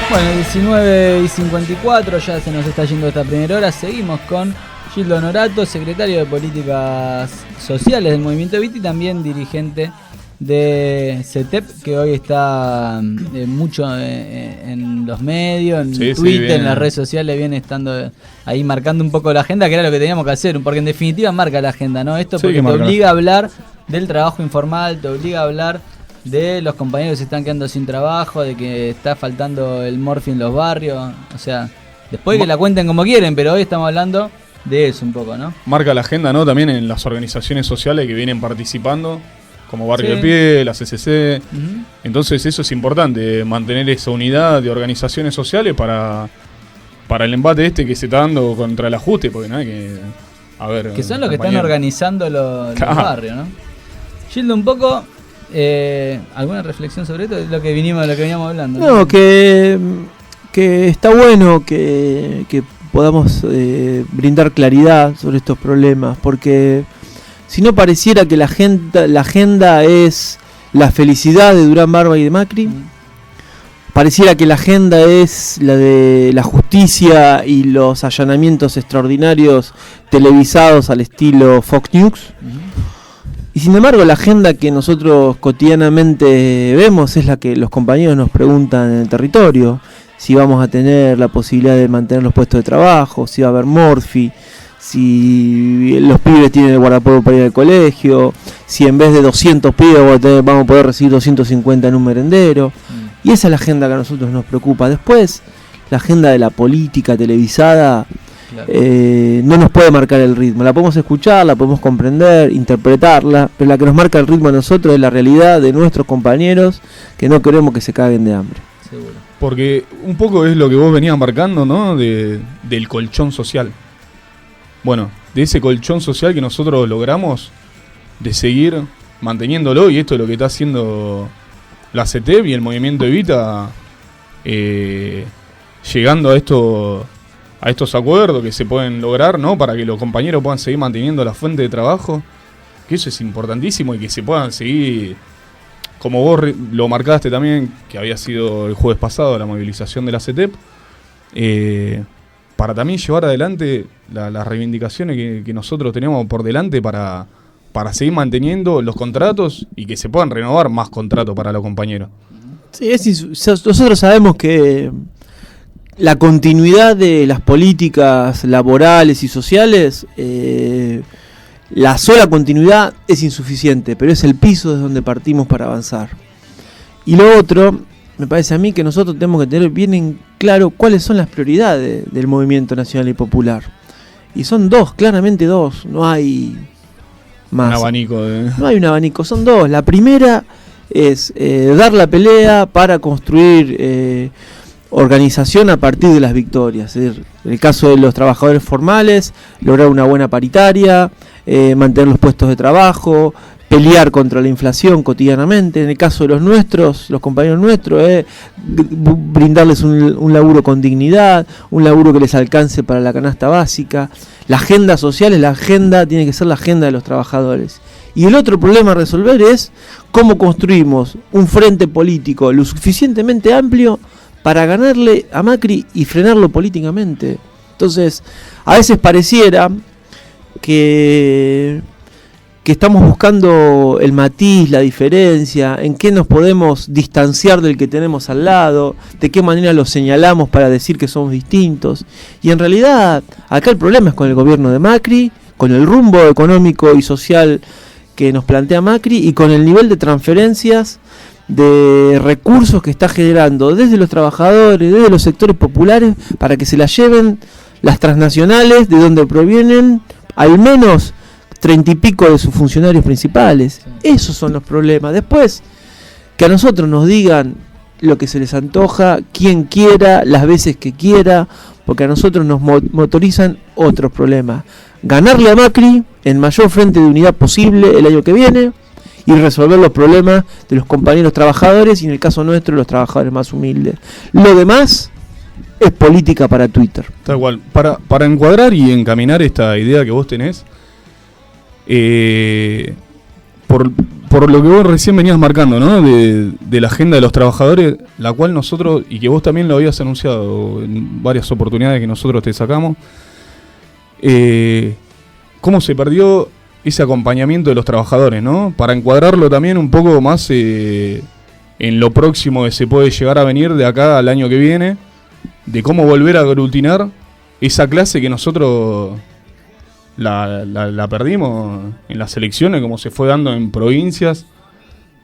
Bueno, 19:54, ya se nos está yendo esta primera hora. Seguimos con Gildo Norato, secretario de Políticas Sociales del Movimiento Evita y también dirigente de CETEP, que hoy está mucho en los medios, en Twitter, en las redes sociales, viene estando ahí marcando un poco la agenda, que era lo que teníamos que hacer, porque en definitiva marca la agenda, ¿no? Esto porque te obliga a hablar del trabajo informal, te obliga a hablar de los compañeros que se están quedando sin trabajo, de que está faltando el morfi en los barrios, o sea, después que la cuenten como quieren, pero hoy estamos hablando de eso un poco, ¿no? Marca la agenda, ¿no? También en las organizaciones sociales que vienen participando, como Barrio de Pie, la CCC. Entonces eso es importante, mantener esa unidad de organizaciones sociales para el embate que se está dando contra el ajuste, porque no hay que... A ver, que son los que están organizando los barrios, ¿no? Gildo, un poco... ¿alguna reflexión sobre esto? Es lo que veníamos hablando. No, que está bueno que podamos brindar claridad sobre estos problemas, porque si no pareciera que la agenda es la felicidad de Durán Barba y de Macri, pareciera que la agenda es la de la justicia y los allanamientos extraordinarios televisados al estilo Fox News. Y sin embargo, la agenda que nosotros cotidianamente vemos es la que los compañeros nos preguntan en el territorio. Si vamos a tener la posibilidad de mantener los puestos de trabajo, si va a haber morfi, si los pibes tienen el guardapolvo para ir al colegio, si en vez de 200 pibes vamos a poder recibir 250 en un merendero. Y esa es la agenda que a nosotros nos preocupa. Después, la agenda de la política televisada... Claro. No nos puede marcar el ritmo. La podemos escuchar, la podemos comprender, interpretarla, pero la que nos marca el ritmo a nosotros es la realidad de nuestros compañeros, que no queremos que se caguen de hambre. Seguro. Porque un poco es lo que vos venías marcando, ¿no? Del colchón social. Bueno, de ese colchón social que nosotros logramos de seguir manteniéndolo, y esto es lo que está haciendo la CETEP y el Movimiento Evita, llegando a estos acuerdos que se pueden lograr, ¿no? Para que los compañeros puedan seguir manteniendo la fuente de trabajo, que eso es importantísimo, y que se puedan seguir, como vos lo marcaste también, que había sido el jueves pasado la movilización de la CETEP, para también llevar adelante las reivindicaciones que nosotros tenemos por delante para seguir manteniendo los contratos y que se puedan renovar más contratos para los compañeros. Sí, nosotros sabemos que la continuidad de las políticas laborales y sociales, la sola continuidad es insuficiente, pero es el piso desde donde partimos para avanzar. Y lo otro, me parece a mí que nosotros tenemos que tener bien en claro cuáles son las prioridades del movimiento nacional y popular. Y son dos, claramente dos, no hay más. Un abanico. No hay un abanico, son dos. La primera es dar la pelea para construir... organización a partir de las victorias, es decir, en el caso de los trabajadores formales, lograr una buena paritaria, mantener los puestos de trabajo, pelear contra la inflación cotidianamente. En el caso de los nuestros, los compañeros nuestros, brindarles un laburo con dignidad, un laburo que les alcance para la canasta básica. La agenda social tiene que ser la agenda de los trabajadores. Y el otro problema a resolver es cómo construimos un frente político lo suficientemente amplio para ganarle a Macri y frenarlo políticamente. Entonces, a veces pareciera que estamos buscando el matiz, la diferencia, en qué nos podemos distanciar del que tenemos al lado, de qué manera lo señalamos para decir que somos distintos. Y en realidad, acá el problema es con el gobierno de Macri, con el rumbo económico y social que nos plantea Macri y con el nivel de transferencias de recursos que está generando desde los trabajadores, desde los sectores populares, para que se las lleven las transnacionales de donde provienen al menos 30 y pico de sus funcionarios principales. Esos son los problemas. Después, que a nosotros nos digan lo que se les antoja, quien quiera, las veces que quiera, porque a nosotros nos motorizan otros problemas. Ganarle a Macri en mayor frente de unidad posible el año que viene, y resolver los problemas de los compañeros trabajadores y en el caso nuestro los trabajadores más humildes. Lo demás es política para Twitter. Tal cual. Para encuadrar y encaminar esta idea que vos tenés, por lo que vos recién venías marcando, ¿no? De la agenda de los trabajadores, la cual nosotros, y que vos también lo habías anunciado en varias oportunidades que nosotros te sacamos, cómo se perdió ese acompañamiento de los trabajadores, ¿no? Para encuadrarlo también un poco más en lo próximo que se puede llegar a venir de acá al año que viene, de cómo volver a aglutinar esa clase que nosotros la perdimos en las elecciones, como se fue dando en provincias,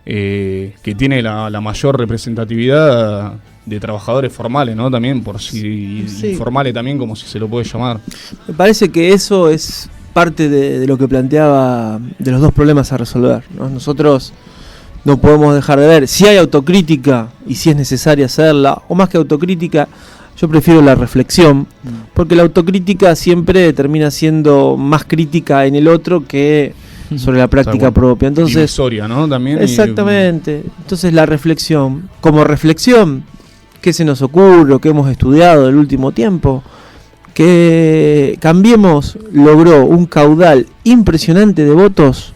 que tiene la mayor representatividad de trabajadores formales, ¿no? También, por si sí. Informales también, como si se lo puede llamar. Me parece que eso es parte de lo que planteaba, de los dos problemas a resolver, ¿no? Nosotros no podemos dejar de ver si hay autocrítica y si es necesaria hacerla, o más que autocrítica, yo prefiero la reflexión, porque la autocrítica siempre termina siendo más crítica en el otro que sobre la práctica propia. Entonces, divisoria, ¿no? También. Exactamente. Entonces la reflexión, como reflexión, ¿qué se nos ocurre o qué hemos estudiado el último tiempo? Que Cambiemos logró un caudal impresionante de votos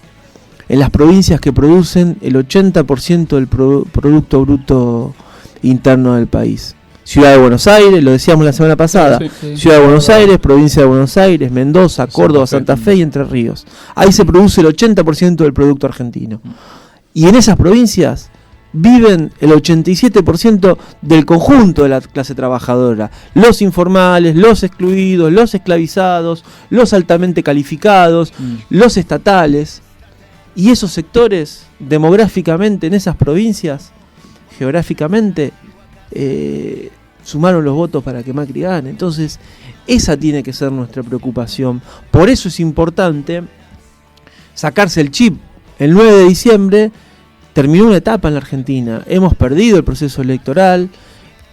en las provincias que producen el 80% del Producto Bruto Interno del país. Ciudad de Buenos Aires, lo decíamos la semana pasada, sí. Ciudad de Buenos Aires, provincia de Buenos Aires, Mendoza, Córdoba, Santa Fe y Entre Ríos. Ahí se produce el 80% del producto argentino. Y en esas provincias viven el 87% del conjunto de la clase trabajadora. Los informales, los excluidos, los esclavizados, los altamente calificados, los estatales. Y esos sectores, demográficamente en esas provincias, geográficamente, sumaron los votos para que Macri gane. Entonces, esa tiene que ser nuestra preocupación. Por eso es importante sacarse el chip. El 9 de diciembre terminó una etapa en la Argentina. Hemos perdido el proceso electoral.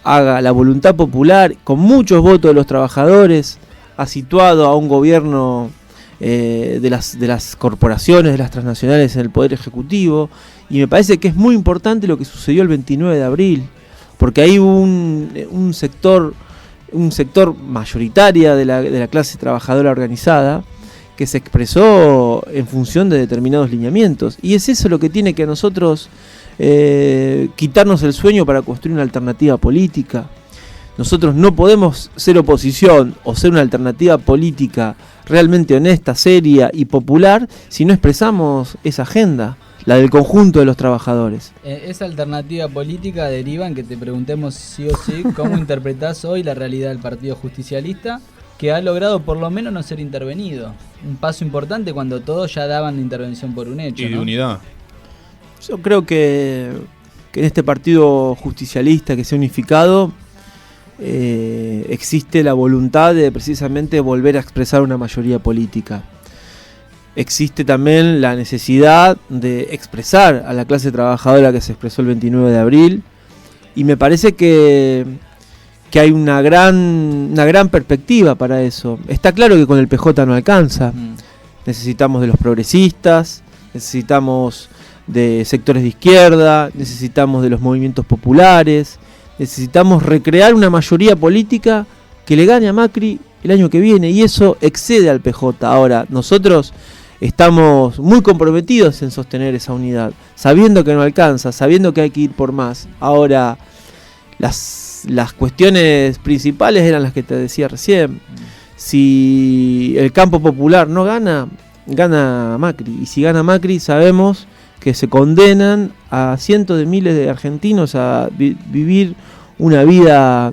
La voluntad popular, con muchos votos de los trabajadores, ha situado a un gobierno de las corporaciones, de las transnacionales en el Poder Ejecutivo. Y me parece que es muy importante lo que sucedió el 29 de abril. Porque hay un sector mayoritaria de la clase trabajadora organizada que se expresó en función de determinados lineamientos. Y es eso lo que tiene que a nosotros quitarnos el sueño para construir una alternativa política. Nosotros no podemos ser oposición o ser una alternativa política realmente honesta, seria y popular si no expresamos esa agenda, la del conjunto de los trabajadores. Esa alternativa política deriva en que te preguntemos sí o sí cómo interpretás hoy la realidad del Partido Justicialista, que ha logrado por lo menos no ser intervenido. Un paso importante cuando todos ya daban de intervención por un hecho. Y de unidad. Yo creo que en este Partido Justicialista que se ha unificado, existe la voluntad de precisamente volver a expresar una mayoría política. Existe también la necesidad de expresar a la clase trabajadora que se expresó el 29 de abril, y me parece que hay una gran perspectiva para eso. Está claro que con el PJ no alcanza. Necesitamos de los progresistas, necesitamos de sectores de izquierda, necesitamos de los movimientos populares, necesitamos recrear una mayoría política que le gane a Macri el año que viene, y eso excede al PJ. Ahora, nosotros estamos muy comprometidos en sostener esa unidad, sabiendo que no alcanza, sabiendo que hay que ir por más. Ahora, las cuestiones principales eran las que te decía recién. Si el campo popular no gana, gana Macri. Y si gana Macri, sabemos que se condenan a cientos de miles de argentinos a vivir una vida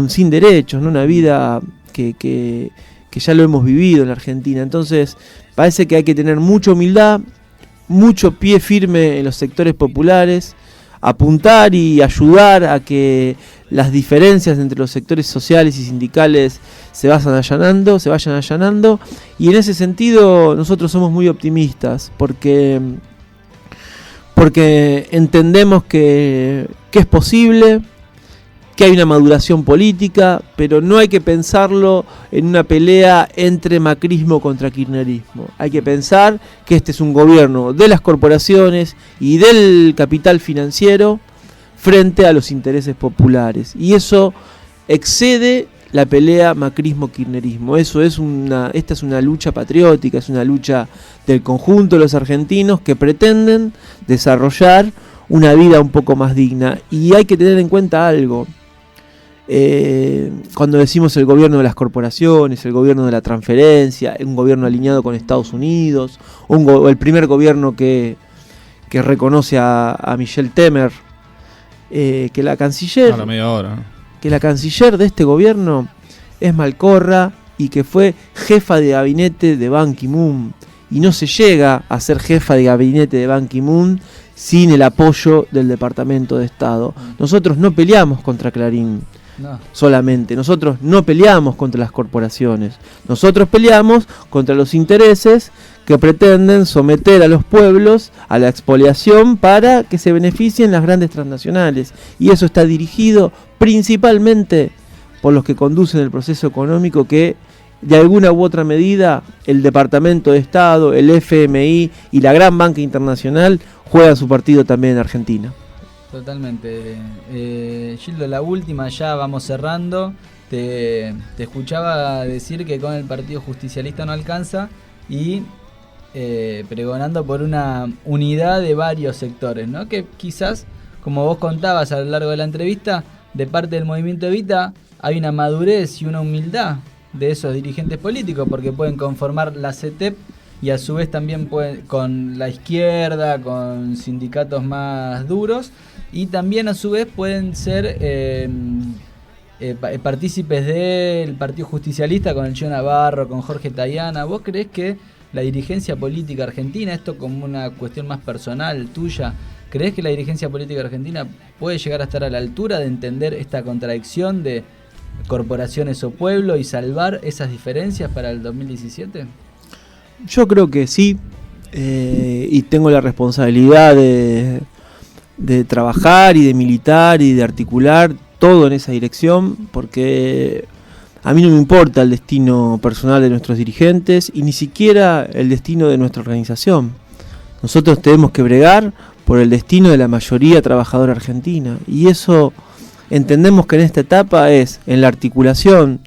sin derechos, ¿no? Una vida que ya lo hemos vivido en la Argentina. Entonces, parece que hay que tener mucha humildad, mucho pie firme en los sectores populares, apuntar y ayudar a que las diferencias entre los sectores sociales y sindicales se vayan allanando, y en ese sentido nosotros somos muy optimistas porque entendemos que es posible, que hay una maduración política, pero no hay que pensarlo en una pelea entre macrismo contra kirchnerismo. Hay que pensar que este es un gobierno de las corporaciones y del capital financiero frente a los intereses populares. Y eso excede la pelea macrismo-kirchnerismo. Esta es una lucha patriótica, es una lucha del conjunto de los argentinos que pretenden desarrollar una vida un poco más digna. Y hay que tener en cuenta algo. Cuando decimos el gobierno de las corporaciones, el gobierno de la transferencia, un gobierno alineado con Estados Unidos, el primer gobierno que reconoce a Michel Temer, que la canciller... A la media hora. Que la canciller de este gobierno es Malcorra y que fue jefa de gabinete de Ban Ki-moon. Y no se llega a ser jefa de gabinete de Ban Ki-moon sin el apoyo del Departamento de Estado. Nosotros no peleamos contra Clarín solamente, nosotros no peleamos contra las corporaciones, nosotros peleamos contra los intereses que pretenden someter a los pueblos a la expoliación para que se beneficien las grandes transnacionales. Y eso está dirigido principalmente por los que conducen el proceso económico, que de alguna u otra medida el Departamento de Estado, el FMI y la gran banca internacional juegan su partido también en Argentina. Totalmente. Gildo, la última, ya vamos cerrando. Te escuchaba decir que con el Partido Justicialista no alcanza y pregonando por una unidad de varios sectores, ¿no? Que quizás, como vos contabas a lo largo de la entrevista, de parte del movimiento Evita hay una madurez y una humildad de esos dirigentes políticos, porque pueden conformar la CETEP y a su vez también pueden con la izquierda, con sindicatos más duros, y también a su vez pueden ser partícipes del Partido Justicialista con el Chio Navarro, con Jorge Tayana. ¿Vos creés que la dirigencia política argentina, esto como una cuestión más personal tuya, creés que la dirigencia política argentina puede llegar a estar a la altura de entender esta contradicción de corporaciones o pueblo y salvar esas diferencias para el 2017? Yo creo que sí, y tengo la responsabilidad de trabajar y de militar y de articular todo en esa dirección, porque a mí no me importa el destino personal de nuestros dirigentes y ni siquiera el destino de nuestra organización. Nosotros tenemos que bregar por el destino de la mayoría trabajadora argentina, y eso entendemos que en esta etapa es en la articulación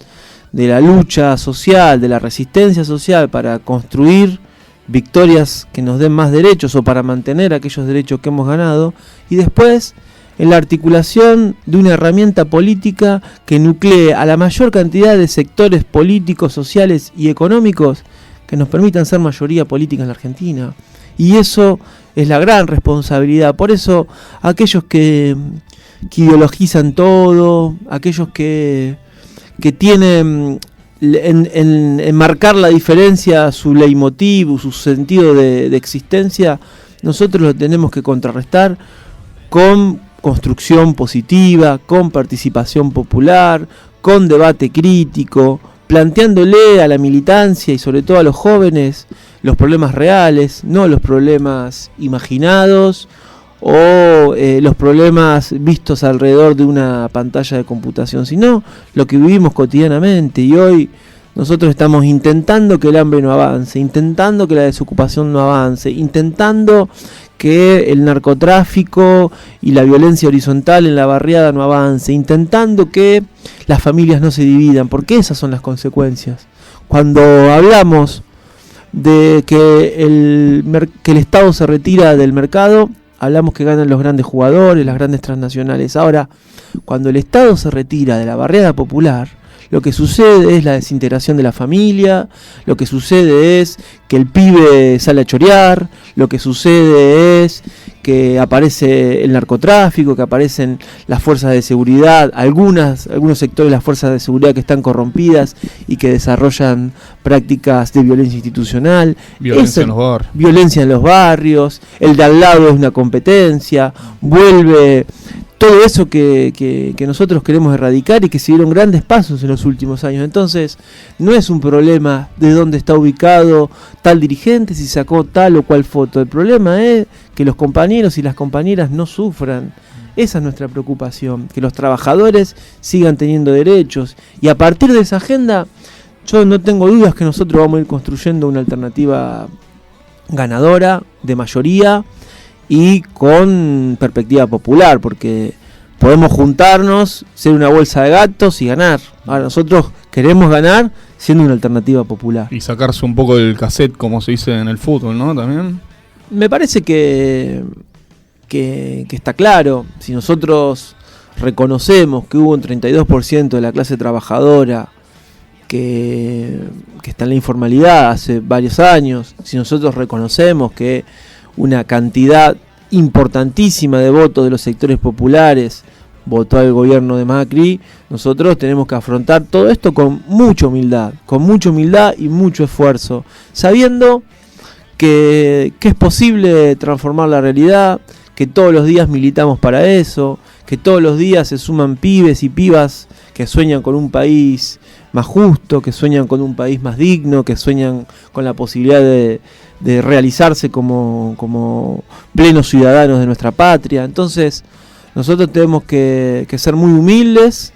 de la lucha social, de la resistencia social para construir victorias que nos den más derechos o para mantener aquellos derechos que hemos ganado, y después en la articulación de una herramienta política que nuclee a la mayor cantidad de sectores políticos, sociales y económicos que nos permitan ser mayoría política en la Argentina. Y eso es la gran responsabilidad. Por eso aquellos que ideologizan todo, aquellos que tienen en marcar la diferencia su leitmotiv, su sentido de existencia, nosotros lo tenemos que contrarrestar con construcción positiva, con participación popular, con debate crítico, planteándole a la militancia y sobre todo a los jóvenes los problemas reales, no los problemas imaginados o los problemas vistos alrededor de una pantalla de computación, sino lo que vivimos cotidianamente. Y hoy nosotros estamos intentando que el hambre no avance, intentando que la desocupación no avance, intentando que el narcotráfico y la violencia horizontal en la barriada no avance, intentando que las familias no se dividan, porque esas son las consecuencias. Cuando hablamos de que el Estado se retira del mercado, hablamos que ganan los grandes jugadores, las grandes transnacionales. Ahora, cuando el Estado se retira de la barriada popular, lo que sucede es la desintegración de la familia, lo que sucede es que el pibe sale a chorear, lo que sucede es que aparece el narcotráfico, que aparecen las fuerzas de seguridad, algunos sectores de las fuerzas de seguridad que están corrompidas y que desarrollan prácticas de violencia institucional. Violencia en los barrios. Violencia en los barrios, el de al lado es una competencia, vuelve todo eso que nosotros queremos erradicar y que se dieron grandes pasos en los últimos años. Entonces, no es un problema de dónde está ubicado tal dirigente, si sacó tal o cual foto. El problema es que los compañeros y las compañeras no sufran. Esa es nuestra preocupación, que los trabajadores sigan teniendo derechos. Y a partir de esa agenda, yo no tengo dudas que nosotros vamos a ir construyendo una alternativa ganadora, de mayoría, y con perspectiva popular, porque podemos juntarnos, ser una bolsa de gatos y ganar. Ahora nosotros queremos ganar siendo una alternativa popular. Y sacarse un poco del cassette, como se dice en el fútbol, ¿no? También. Me parece que está claro. Si nosotros reconocemos que hubo un 32% de la clase trabajadora que está en la informalidad hace varios años, si nosotros reconocemos que una cantidad importantísima de votos de los sectores populares votó al gobierno de Macri, nosotros tenemos que afrontar todo esto con mucha humildad y mucho esfuerzo, sabiendo que es posible transformar la realidad, que todos los días militamos para eso, que todos los días se suman pibes y pibas que sueñan con un país más justo, que sueñan con un país más digno, que sueñan con la posibilidad de realizarse como plenos ciudadanos de nuestra patria. Entonces nosotros tenemos que ser muy humildes,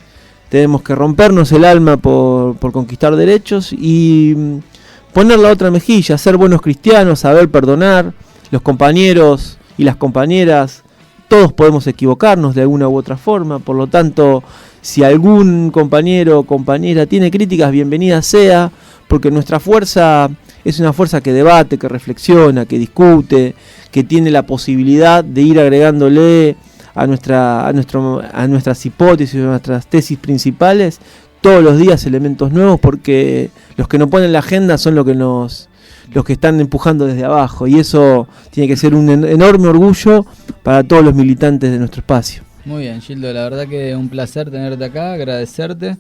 tenemos que rompernos el alma por conquistar derechos y poner la otra mejilla, ser buenos cristianos, saber perdonar. Los compañeros y las compañeras, todos podemos equivocarnos de alguna u otra forma, por lo tanto, si algún compañero o compañera tiene críticas, bienvenida sea, porque nuestra fuerza es una fuerza que debate, que reflexiona, que discute, que tiene la posibilidad de ir agregándole a nuestras hipótesis, a nuestras tesis principales, todos los días elementos nuevos, porque los que nos ponen la agenda son los que están empujando desde abajo, y eso tiene que ser un enorme orgullo para todos los militantes de nuestro espacio. Muy bien, Gildo, la verdad que un placer tenerte acá, agradecerte.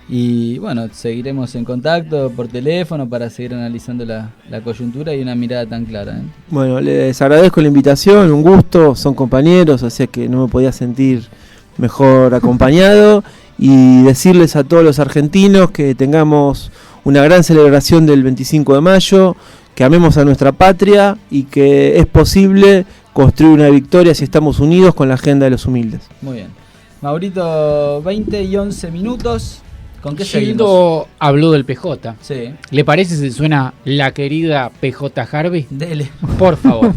Y bueno, seguiremos en contacto por teléfono para seguir analizando la coyuntura y una mirada tan clara, ¿eh? Bueno, les agradezco la invitación, un gusto, son compañeros, o sea que no me podía sentir mejor acompañado, y decirles a todos los argentinos que tengamos una gran celebración del 25 de mayo, que amemos a nuestra patria y que es posible construir una victoria si estamos unidos con la agenda de los humildes. Muy bien. Maurito, 20 y 11 minutos. ¿Con qué seguimos? Gildo habló del PJ. Sí. ¿Le parece si suena la querida PJ Harvey? Dele. Por favor.